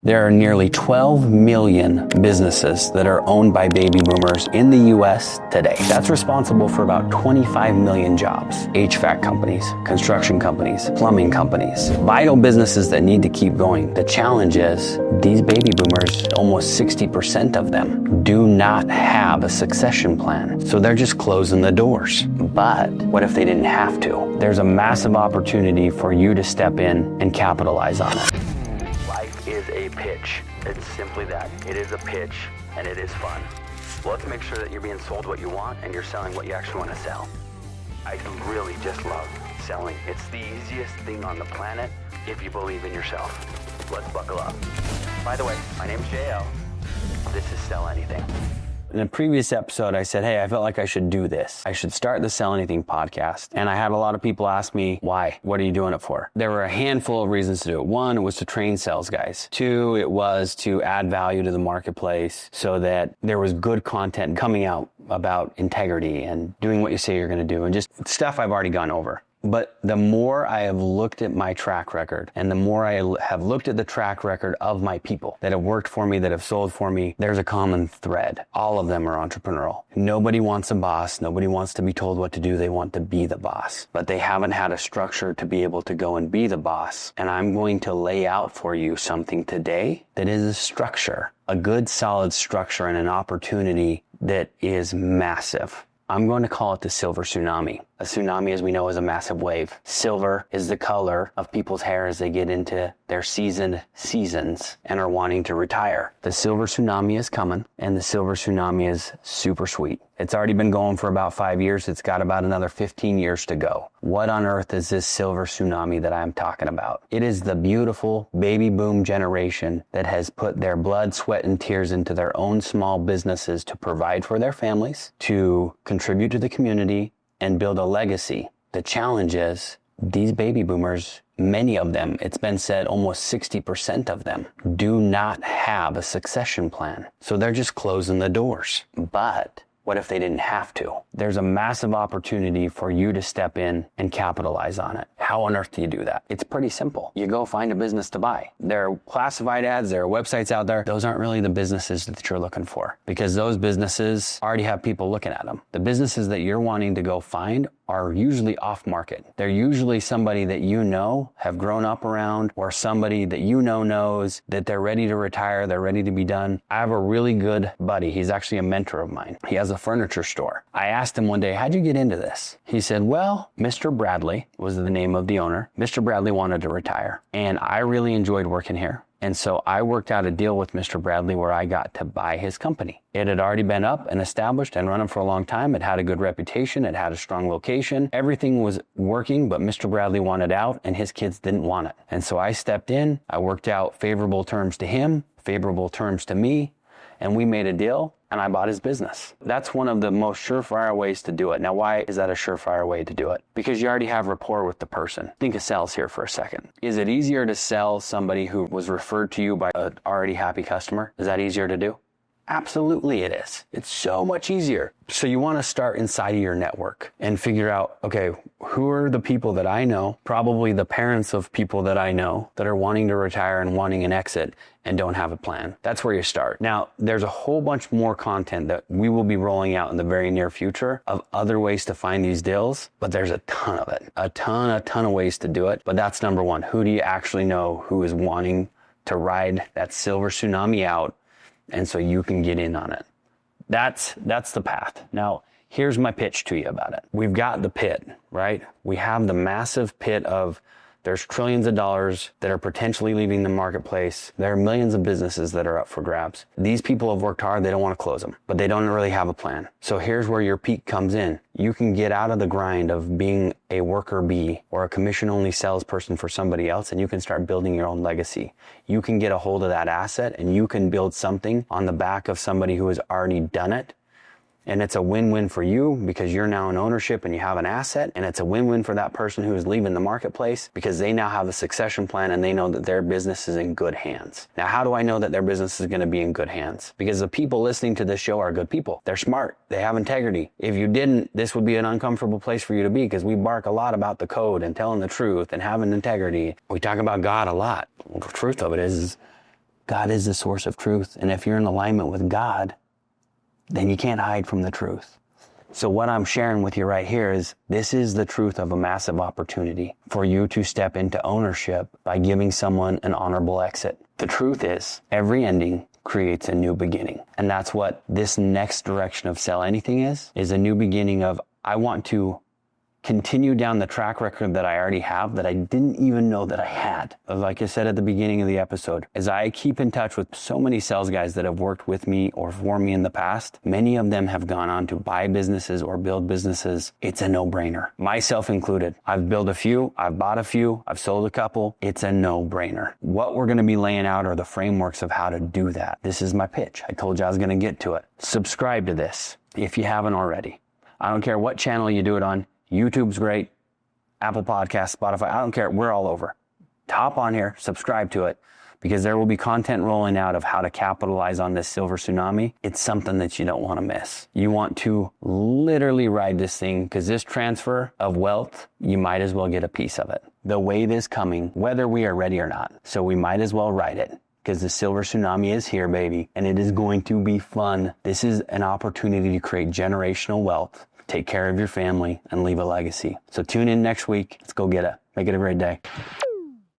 There are nearly 12 million businesses that are owned by baby boomers in the US today. That's responsible for about 25 million jobs. HVAC companies, construction companies, plumbing companies, vital businesses that need to keep going. The challenge is these baby boomers, almost 60% of them, do not have a succession plan. So they're just closing the doors. But what if they didn't have to? There's a massive opportunity for you to step in and capitalize on it. Life is a pitch. It's simply that. It is a pitch, and it is fun. Well, let's make sure that you're being sold what you want and you're selling what you actually want to sell. I really just love selling. It's the easiest thing on the planet if you believe in yourself. Let's buckle up. By the way, my name's JL. This is Sell Anything. In a previous episode, I said, hey, I felt like I should do this. I should start the Sell Anything podcast. And I had a lot of people ask me, why? What are you doing it for? There were a handful of reasons to do it. One, it was to train sales guys. Two, it was to add value to the marketplace so that there was good content coming out about integrity and doing what you say you're going to do and just stuff I've already gone over. But the more I have looked at my track record and the more I have looked at the track record of my people that have worked for me, that have sold for me, there's a common thread. All of them are entrepreneurial. Nobody wants a boss. Nobody wants to be told what to do. They want to be the boss. But they haven't had a structure to be able to go and be the boss. And I'm going to lay out for you something today that is a structure, a good solid structure and an opportunity that is massive. I'm going to call it the Silver Tsunami. A tsunami, as we know, is a massive wave. Silver is the color of people's hair as they get into their seasoned seasons and are wanting to retire. The Silver Tsunami is coming, and the Silver Tsunami is super sweet. It's already been going for about 5 years. It's got about another 15 years to go. What on earth is this Silver Tsunami that I'm talking about? It is the beautiful baby boom generation that has put their blood, sweat, and tears into their own small businesses to provide for their families, to contribute to the community, and build a legacy. The challenge is these baby boomers, many of them, it's been said almost 60% of them, do not have a succession plan. So they're just closing the doors. But what if they didn't have to? There's a massive opportunity for you to step in and capitalize on it. How on earth do you do that? It's pretty simple. You go find a business to buy. There are classified ads, there are websites out there. Those aren't really the businesses that you're looking for because those businesses already have people looking at them. The businesses that you're wanting to go find are usually off market. They're usually somebody that you know, have grown up around, or somebody that you know knows that they're ready to retire, they're ready to be done. I have a really good buddy. He's actually a mentor of mine. He has a furniture store. I asked him one day, how'd you get into this? He said, well, Mr. Bradley was the name of the owner. Mr. Bradley wanted to retire, and I really enjoyed working here. And so I worked out a deal with Mr. Bradley where I got to buy his company. It had already been up and established and running for a long time. It had a good reputation. It had a strong location. Everything was working, but Mr. Bradley wanted out and his kids didn't want it. And so I stepped in. I worked out favorable terms to him, favorable terms to me, and we made a deal. And I bought his business. That's one of the most surefire ways to do it. Now, why is that a surefire way to do it? Because you already have rapport with the person. Think of sales here for a second. Is it easier to sell somebody who was referred to you by an already happy customer? Is that easier to do? Absolutely it is. It's so much easier. So you want to start inside of your network and figure out, okay, who are the people that I know, probably the parents of people that I know that are wanting to retire and wanting an exit and don't have a plan. That's where you start. Now, there's a whole bunch more content that we will be rolling out in the very near future of other ways to find these deals, but there's a ton of it, a ton of ways to do it. But that's number one. Who do you actually know who is wanting to ride that Silver Tsunami out? And so you can get in on it. That's the path. Now, here's my pitch to you about it. We've got the pit, right? We have the massive pit of there's trillions of dollars that are potentially leaving the marketplace. There are millions of businesses that are up for grabs. These people have worked hard. They don't want to close them, but they don't really have a plan. So here's where your peak comes in. You can get out of the grind of being a worker bee or a commission-only salesperson for somebody else, and you can start building your own legacy. You can get a hold of that asset, and you can build something on the back of somebody who has already done it. And it's a win-win for you because you're now in ownership and you have an asset. And it's a win-win for that person who is leaving the marketplace because they now have a succession plan and they know that their business is in good hands. Now, how do I know that their business is going to be in good hands? Because the people listening to this show are good people. They're smart. They have integrity. If you didn't, this would be an uncomfortable place for you to be because we bark a lot about the code and telling the truth and having integrity. We talk about God a lot. Well, the truth of it is God is the source of truth. And if you're in alignment with God, then you can't hide from the truth. So what I'm sharing with you right here is this is the truth of a massive opportunity for you to step into ownership by giving someone an honorable exit. The truth is every ending creates a new beginning. And that's what this next direction of Sell Anything is a new beginning of, I want to continue down the track record that I already have that I didn't even know that I had. Like I said at the beginning of the episode, as I keep in touch with so many sales guys that have worked with me or for me in the past, many of them have gone on to buy businesses or build businesses. It's a no-brainer, myself included. I've built a few, I've bought a few, I've sold a couple. It's a no-brainer. What we're going to be laying out are the frameworks of how to do that. This is my pitch. I told you I was going to get to it. Subscribe to this if you haven't already. I don't care what channel you do it on. YouTube's great, Apple Podcasts, Spotify, I don't care. We're all over. Hop on here, subscribe to it, because there will be content rolling out of how to capitalize on this silver tsunami. It's something that you don't want to miss. You want to literally ride this thing, because this transfer of wealth, you might as well get a piece of it. The wave is coming, whether we are ready or not. So we might as well ride it, because the silver tsunami is here, baby, and it is going to be fun. This is an opportunity to create generational wealth, take care of your family, and leave a legacy. So tune in next week. Let's go get it. Make it a great day.